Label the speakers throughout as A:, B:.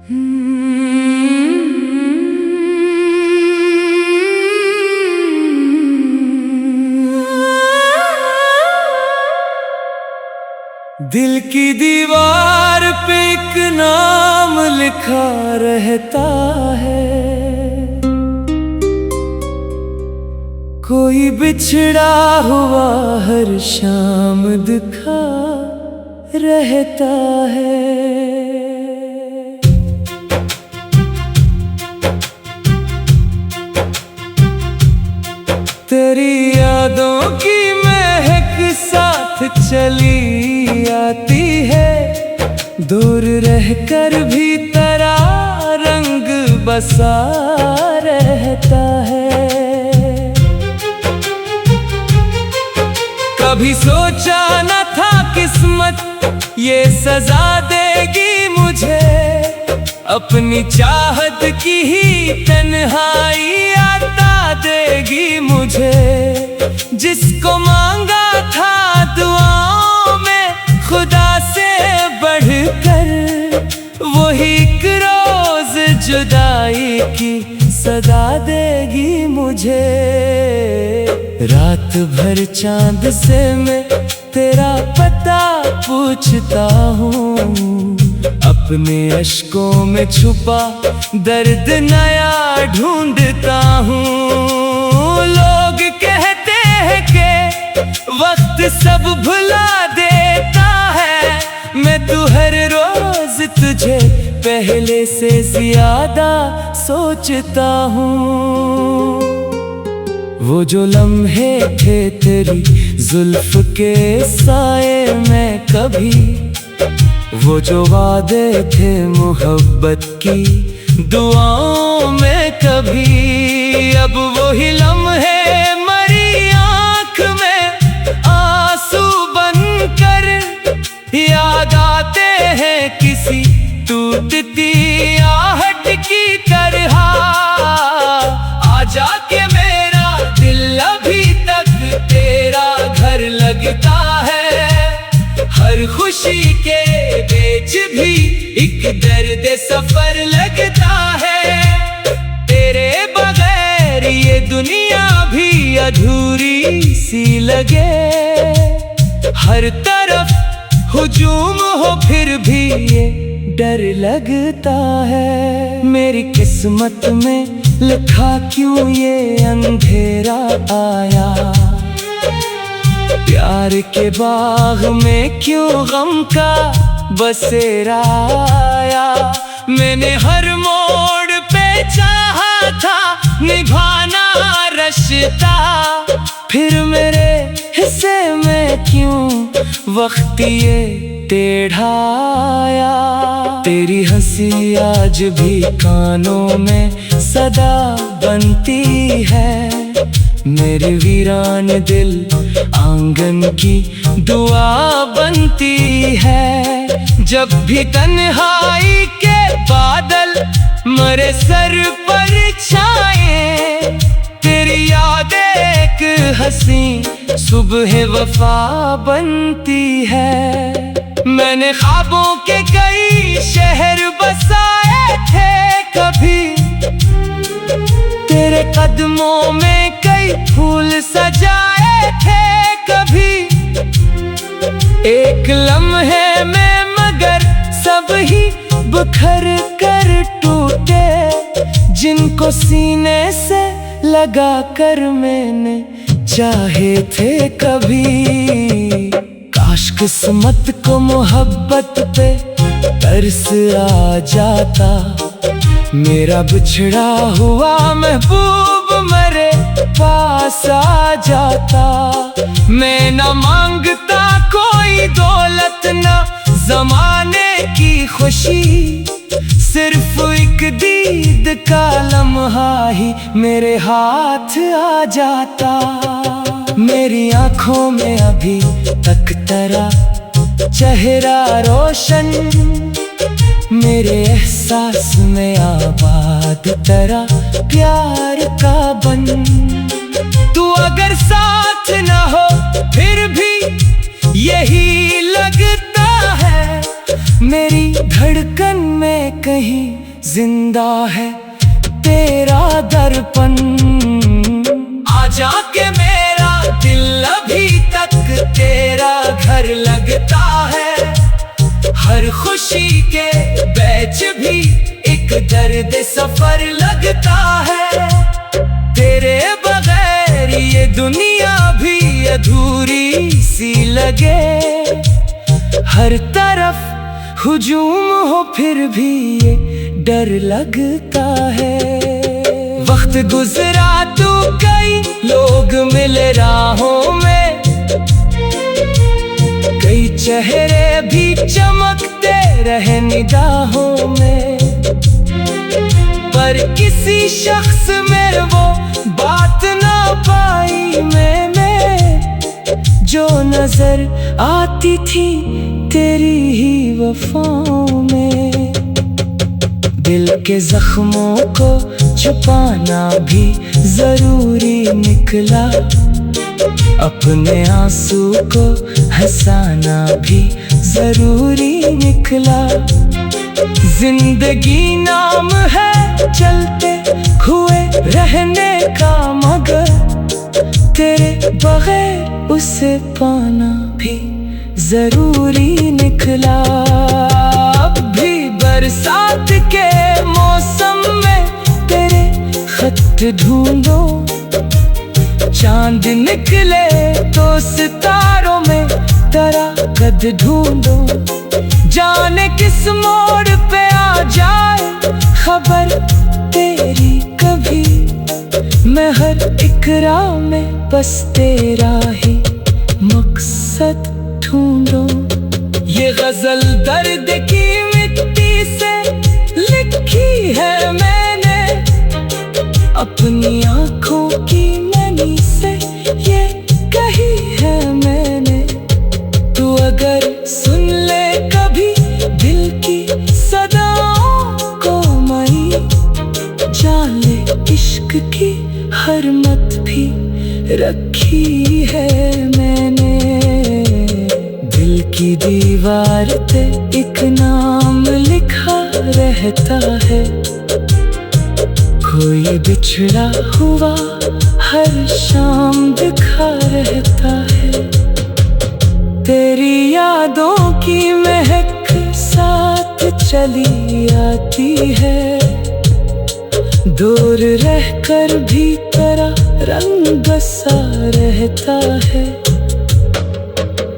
A: दिल की दीवार पे एक नाम लिखा रहता है, कोई बिछड़ा हुआ हर शाम दिखा रहता है। तेरी यादों की महक साथ चली आती है, दूर रहकर भी तेरा रंग बसा रहता है। कभी सोचा न था किस्मत ये सजा देगी मुझे, अपनी चाहत की ही तन्हाई आता देगी मुझे। जिसको मांगा था दुआओं में खुदा से बढ़कर, वही एक रोज जुदाई की सदा देगी मुझे। रात भर चांद से मैं तेरा पता पूछता हूँ, अपने अश्कों में छुपा दर्द नया ढूंढता हूँ। लोग कहते हैं कि वक्त सब भुला देता है, मैं तो हर रोज तुझे पहले से ज्यादा सोचता हूँ। वो जो लम्हे थे तेरी जुल्फ के साए में कभी, वो जो वादे थे मोहब्बत की दुआओं में कभी, अब वही लम्हे मरी आँख में आंसू बनकर याद आते हैं किसी टूटती आहट की तरह। आजा के मेरा दिल अभी तक तेरा घर लगता है, हर खुशी के बीच भी एक दर्द सफर लगता है। तेरे बगैर ये दुनिया भी अधूरी सी लगे, हर तरफ हुजूम हो फिर भी ये डर लगता है। मेरी किस्मत में लिखा क्यों ये अंधेरा आया, प्यार के बाग में क्यों गम का बसेरा आया। मैंने हर मोड़ पे चाहा था निभाना रिश्ता, फिर मेरे हिस्से में क्यों वक्त ये टेढ़ा आया। तेरी हंसी आज भी कानों में सदा बनती है, मेरे वीरान दिल आंगन की दुआ बनती है। जब भी तन्हाई के बादल मरे सर पर छाए, तेरी याद एक हंसी सुबह वफा बनती है। मैंने ख्वाबों के कई शहर बसाए थे कभी, तेरे कदमों में कई फूल सजाए थे कभी। एक लम्हे में मगर सब ही बिखर कर टूटे, जिनको सीने से लगा कर मैंने चाहे थे कभी। काश किस्मत को मोहब्बत पे तरस आ जाता, मेरा बिछड़ा हुआ महबूब मरे पास आ जाता। मैं न मांगता कोई दौलत न जमाने की खुशी, सिर्फ एक दीद का लम्हा ही मेरे हाथ आ जाता। मेरी आंखों में अभी तक तेरा चेहरा रोशन, मेरे एहसास में आबाद तेरा प्यार का बन। तू अगर साथ न हो फिर भी यही लगता है, मेरी धड़कन में में कहीं जिंदा है तेरा दर्पण। आजा के मेरा दिल अभी तक तेरा घर लगता है। हर खुशी के बैच भी एक दर्द सफर लगता है। तेरे बगैर ये दुनिया भी अधूरी सी लगे। हर तरफ हुजूम हो फिर भी ये डर लगता है। वक्त गुजरा तो कई लोग मिले राहों में, कई चेहरे भी चमकते रहे निगाहों में, पर किसी शख्स में वो बात ना पाई मैंने जो नजर आती थी तेरी ही वफाओं में। दिल के जख्मों को छुपाना भी जरूरी निकला, अपने आंसू को हंसाना भी जरूरी निकला। जिंदगी नाम है चलते हुए रहने का, मगर तेरे बगैर उसे पाना भी जरूरी निकला। अब भी बरसात के मौसम में तेरे खत ढूंढो, चांद निकले तो सितारों में तेरा कद ढूंढो। जाने किस मोड़ पे आ जाए खबर तेरी कभी, मैं हर एक राह में बस तेरा ही मकसद ढूंढो। ये गजल दर्द की मिट्टी से लिखी है मैंने, अपनी आंखों की नमी से ये कही है मैंने। तू अगर सुन ले कभी दिल की सदाओं को मई, जान ले इश्क की हर मत भी रखी है मैंने। दिल की दीवार पे एक नाम लिखा रहता है, कोई बिछड़ा हुआ हर शाम दिखा रहता है। तेरी यादों की महक साथ चली आती है, दूर रहकर भी तेरा रंग बसा रहता है।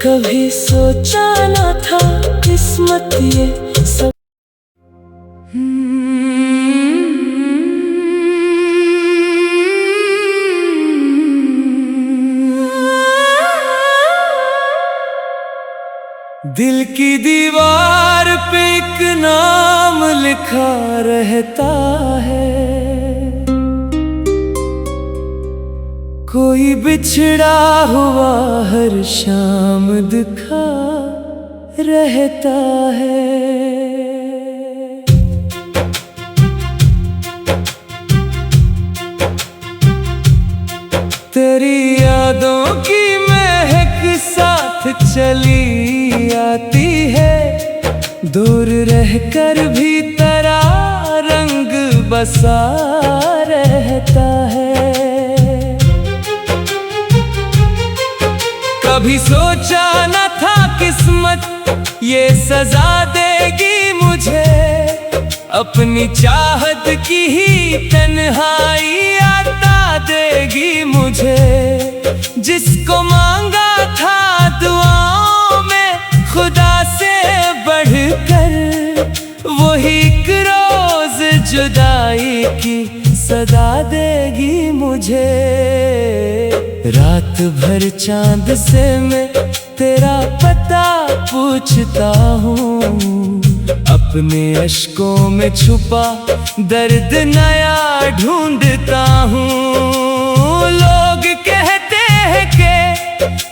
A: कभी सोचा न था किस्मत ये सब। दिल की दीवार पे एक नाम लिखा रहता है, कोई बिछड़ा हुआ हर शाम दिखा रहता है। तेरी यादों की महक साथ चली आती है, दूर रहकर भी तेरा रंग बसा रहता है। कभी सोचा न था किस्मत ये सजा देगी मुझे, अपनी चाहत की ही तन्हाई आता देगी मुझे। जिसको मांगा था दुआओं में खुदा से बढ़कर, वही एक रोज जुदाई की सदा देगी मुझे। रात भर चांद से मैं तेरा पता पूछता हूँ, अपने अश्कों में छुपा दर्द नया ढूंढता हूँ। लोग कहते हैं कि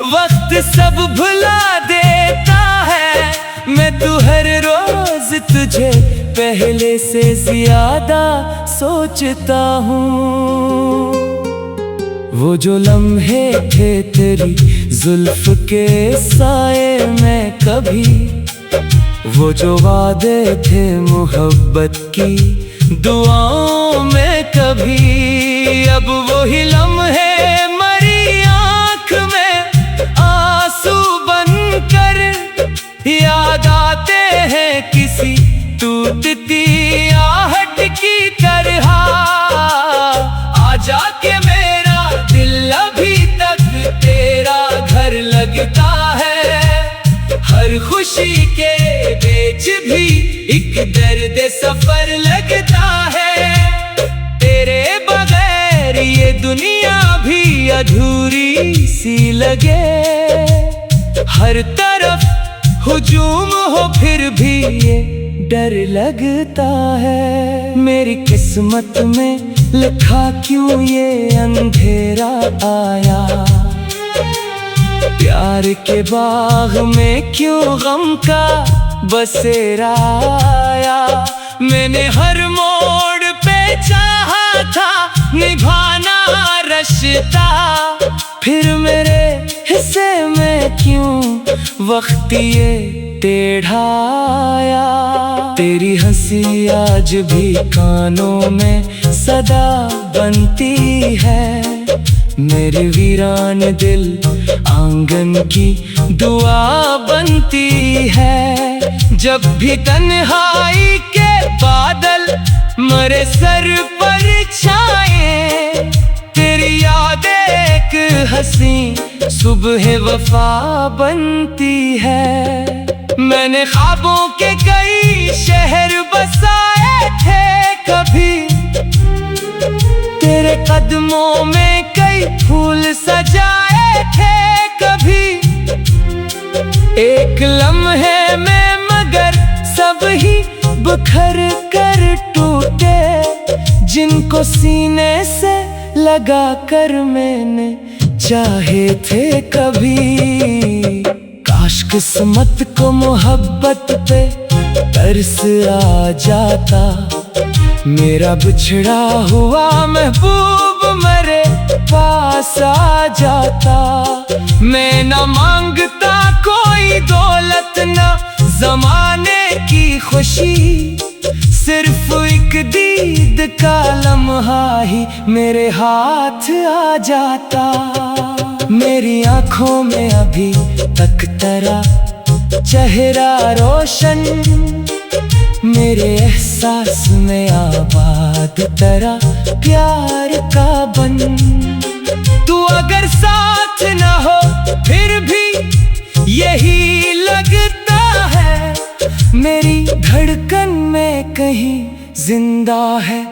A: वक्त सब भुला देता है, मैं तो हर रोज तुझे पहले से ज्यादा सोचता हूँ। वो जो लम्हे थे तेरी जुल्फ के साए में कभी वो जो वादे थे मोहब्बत की दुआओं में कभी, अब वही लम्हे मरी आँख में आंसू बनकर याद आते हैं किसी टूटती आहट की तरह। आजा के मेरा दिल अभी तक तेरा घर लगता है, हर खुशी के बीच भी एक दर्द सफर लगता है। तेरे बगैर ये दुनिया भी अधूरी सी लगे, हर तरफ हुजूम हो फिर भी ये डर लगता है। मेरी किस्मत में लिखा क्यों ये अंधेरा आया, प्यार के बाग में क्यों गम का बसेरा आया। मैंने हर मोड़ पे चाहा था निभाना रिश्ता, फिर मेरे हिस्से में क्यों वक्त ये टेढ़ा आया। तेरी हंसी आज भी कानों में सदा बनती है, मेरे वीरान दिल आंगन की दुआ बनती है। जब भी तन्हाई के बादल मरे सर पर छाए, तेरी यादें एक हंसी सुबह वफा बनती है। मैंने ख्वाबों के कई शहर बसाए थे कभी, तेरे कदमों में कई फूल सजाए थे कभी। एक लम्हे में मगर सब ही बिखर कर टूटे, जिनको सीने से लगा कर मैंने चाहे थे कभी। काश किस्मत को मोहब्बत पे तरस आ जाता, मेरा बिछड़ा हुआ महबूब मेरे पास आ जाता। मैं न मांगता कोई दौलत न जमाने की खुशी, सिर्फ एक दीद का लम्हा ही मेरे हाथ आ जाता। मेरी आंखों में अभी तक तेरा चेहरा रोशन, मेरे एहसास में आबाद तेरा प्यार का बन। तू अगर साथ न हो फिर भी यही लगता है, मेरी धड़कन में कहीं जिंदा है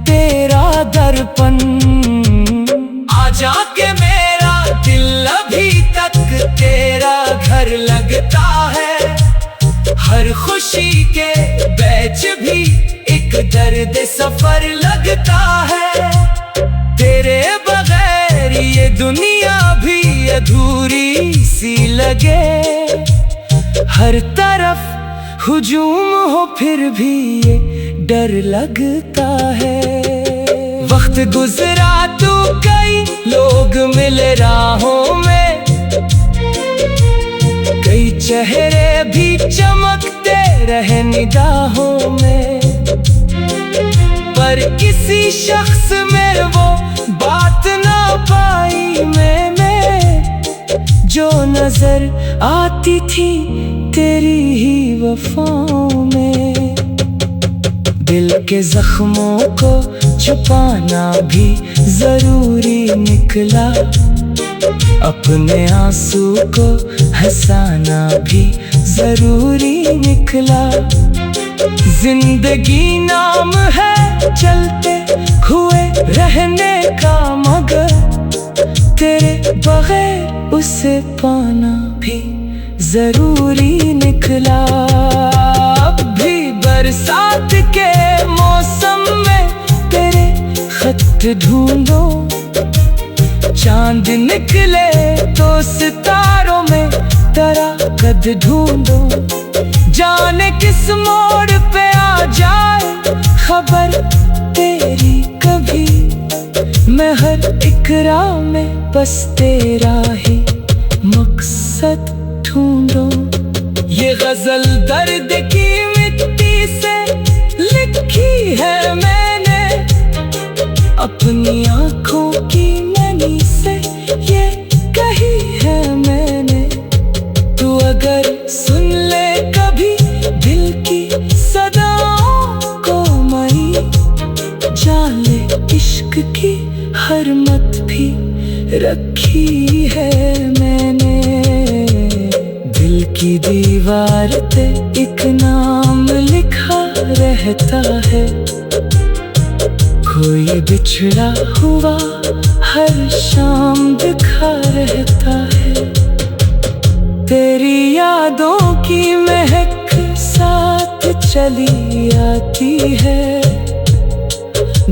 A: तेरा दर्पण। आजा के मेरा दिल अभी तक तेरा घर लगता है, हर खुशी के बीच भी एक दर्द सफर लगता है। तेरे बगैर ये दुनिया भी अधूरी सी लगे, हर तरफ हुजूम हो फिर भी ये डर लगता है। वक्त गुजरा तो कई लोग मिले राहों में, कई चेहरे भी चमकते रहे निगाहों में, पर किसी शख्स में वो बात ना पाई मैं जो नजर आती थी तेरी ही वफाओं में। दिल के जख्मों को छुपाना भी जरूरी निकला, अपने आंसू को हंसाना भी जरूरी निकला। जिंदगी नाम है चलते हुए रहने का, मगर तेरे बगैर उसे पाना भी जरूरी निकला। अब भी बरसात के मौसम में तेरे खत ढूंढो, चांद निकले तो सितारों में तेरा कद ढूंढो। जाने किस मोड़ पे आ जाए खबर तेरी कभी, मैं हर एक राह में बस तेरा ही मकसद ढूंढो। ये गजल दर्द की मिट्टी से लिखी है मैंने, अपनी आंखों की नमी से ये कही है मैंने। तू अगर सुन ले कभी दिल की सदाओं को मई, जान ले इश्क की हर मत भी रखी है मैंने। दिल की दीवार पे एक नाम लिखा रहता है, कोई बिछड़ा हुआ हर शाम दिखा रहता है। तेरी यादों की महक साथ चली आती है,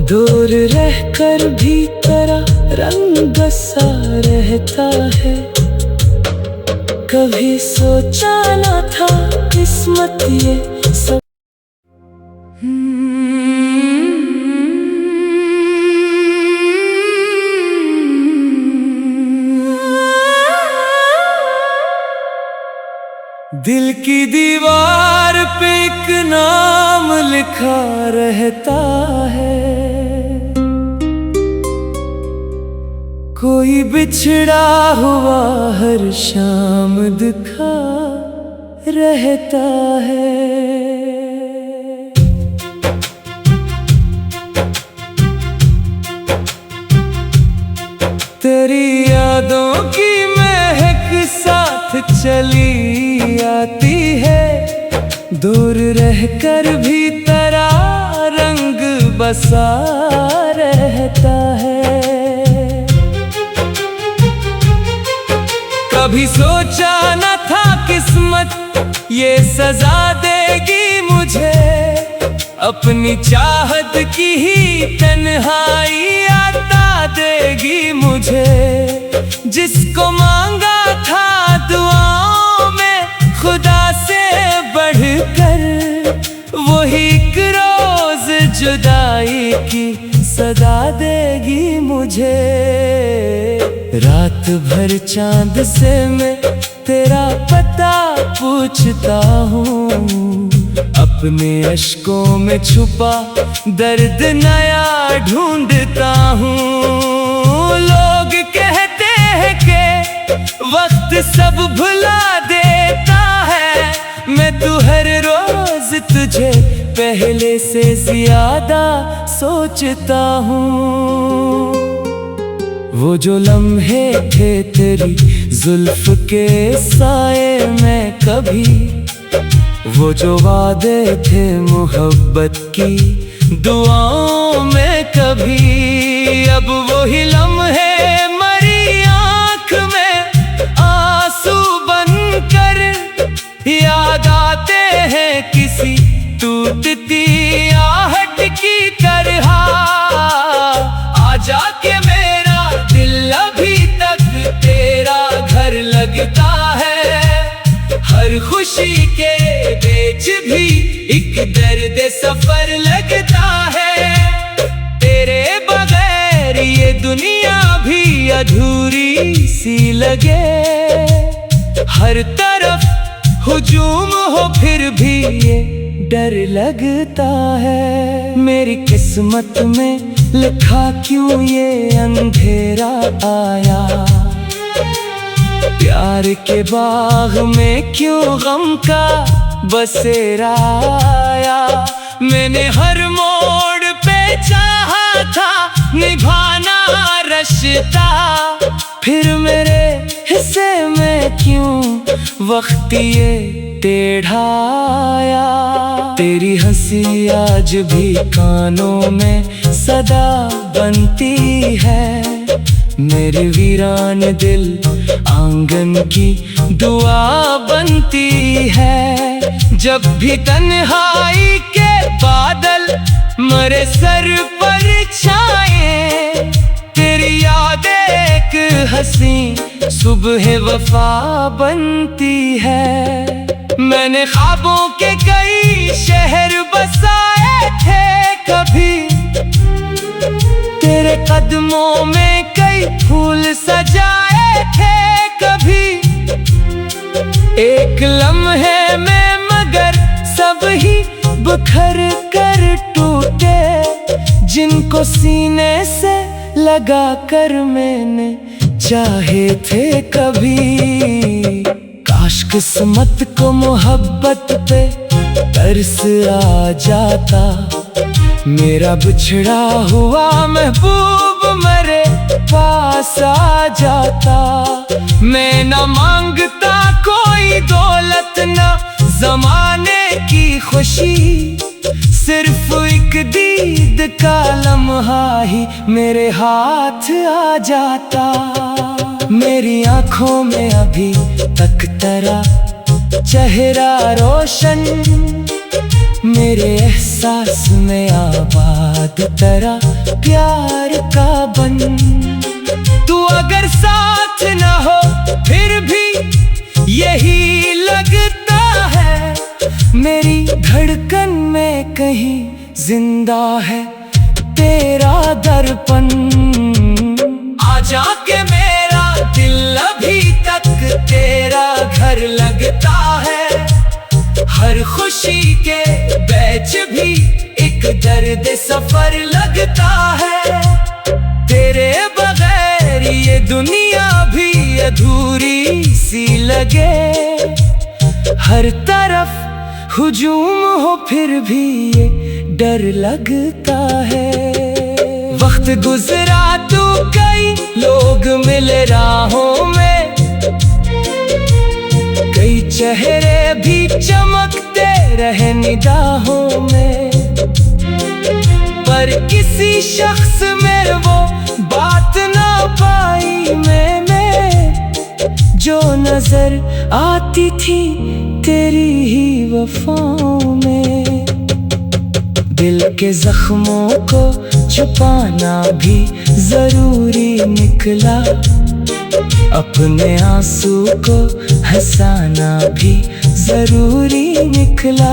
A: दूर रहकर भी तेरा रंग सा रहता है। कभी सोचा न था किस्मत ये सब। दिल की दीवार पे एक नाम लिखा रहता है, कोई बिछड़ा हुआ हर शाम दिखा रहता है। तेरी यादों की महक साथ चली आती है, दूर रहकर भी तेरा रंग बसा रहता है। कभी सोचा न था किस्मत ये सजा देगी मुझे, अपनी चाहत की ही तन्हाई आता देगी मुझे। जिसको मांगा था दुआओं में खुदा से बढ़कर, वही एक रोज जुदाई की सदा देगी मुझे। रात भर चांद से मैं तेरा पता पूछता हूँ, अपने अश्कों में छुपा दर्द नया ढूंढता हूँ। लोग कहते हैं कि वक्त सब भुला देता है, मैं तो हर रोज तुझे पहले से ज्यादा सोचता हूँ। वो जो लम्हे थे तेरी जुल्फ के साए में कभी, वो जो वादे थे मोहब्बत की दुआओं में कभी, अब वही लम्हे मरी आँख में आंसू बनकर याद आते हैं किसी टूटती आहट की तरह। आजा के मेरा दिल अभी तक तेरा घर लगता है, हर खुशी के बीच भी एक दर्द सफर लगता है। तेरे बगैर ये दुनिया भी अधूरी सी लगे, हर तरफ हुजूम हो फिर भी ये डर लगता है। मेरी किस्मत में लिखा क्यों ये अंधेरा आया, प्यार के बाग में क्यों गम का बसेरा आया। मैंने हर मोड़ पे चाहा था निभाना रिश्ता, फिर मेरे हिस्से में क्यों वक्त ये टेढ़ा आया। तेरी हंसी आज भी कानों में सदा बनती है, मेरे वीरान दिल आंगन की दुआ बनती है। जब भी तन्हाई के बादल मेरे सर पर छाए, तेरी याद एक हंसी सुबह वफा बनती है। मैंने ख्वाबों के कई शहर बसाए थे कभी, तेरे कदमों में कई फूल सजाए थे कभी। एक लम्हे में सब ही बिखर कर टूटे, जिनको सीने से लगा कर मैंने चाहे थे कभी। काश किस्मत को मोहब्बत पे तरस आ जाता, मेरा बिछड़ा हुआ महबूब मेरे पास आ जाता। मैं न मांगता कोई दौलत, न ज़माने की खुशी, सिर्फ एक दीद का लम्हा ही मेरे हाथ आ जाता। मेरी आँखों में अभी तक तेरा चेहरा रोशन, मेरे एहसास में आबाद तेरा प्यार का बन। तू अगर साथ न हो फिर भी यही लगता है, मेरी धड़कन में कहीं जिंदा है तेरा दर्पण। आजा के मेरा दिल अभी तक तेरा घर लगता है, हर खुशी के बीच भी एक दर्द सफर लगता है। तेरे बगैर ये दुनिया भी अधूरी सी लगे, हर तरफ हुजूम हो फिर भी ये डर लगता है। वक्त गुजरा तो कई लोग मिले राहों में, कई चेहरे भी चमकते रहे निगाहों में, पर किसी शख्स में वो बात ना पाई मैंने, जो नजर आती थी तेरी ही वफाओं में। दिल के जख्मों को छुपाना भी जरूरी निकला, अपने आंसू को हंसाना भी जरूरी निकला।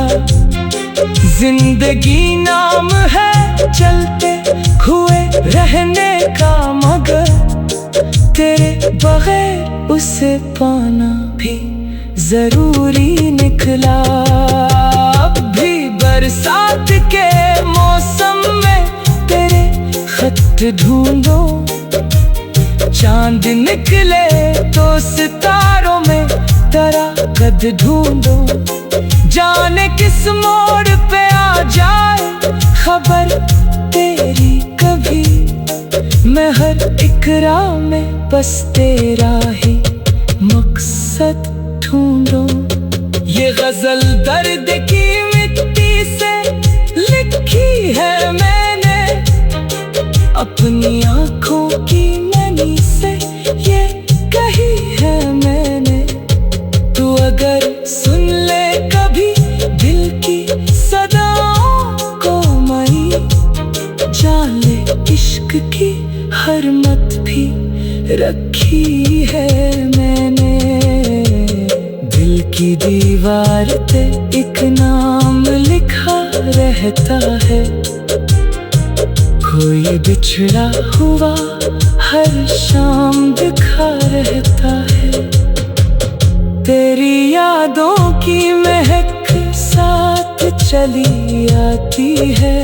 A: जिंदगी नाम है चलते हुए रहने का, मगर तेरे बगैर उसे पाना भी जरूरी निकला। अब भी बरसात के मौसम में तेरे खत ढूंढो, चांद निकले तो सितारों में तेरा कद ढूंढो। जाने किस मोड़ पे आ जाए खबर तेरी कभी, मैं हर एक राह में बस तेरा ही मकसद ढूंढो। ये गजल दर्द की मिट्टी से लिखी है मैंने, अपनी आँखों की नमी से ये कही है मैंने। तू अगर सुन ले कभी दिल की सदाओं को मई, जान ले इश्क की हर मत भी रखी है मैंने। दिल की दीवार पे एक नाम लिखा रहता है, कोई बिछड़ा हुआ हर शाम दिखा रहता है। तेरी यादों की महक साथ चली आती है,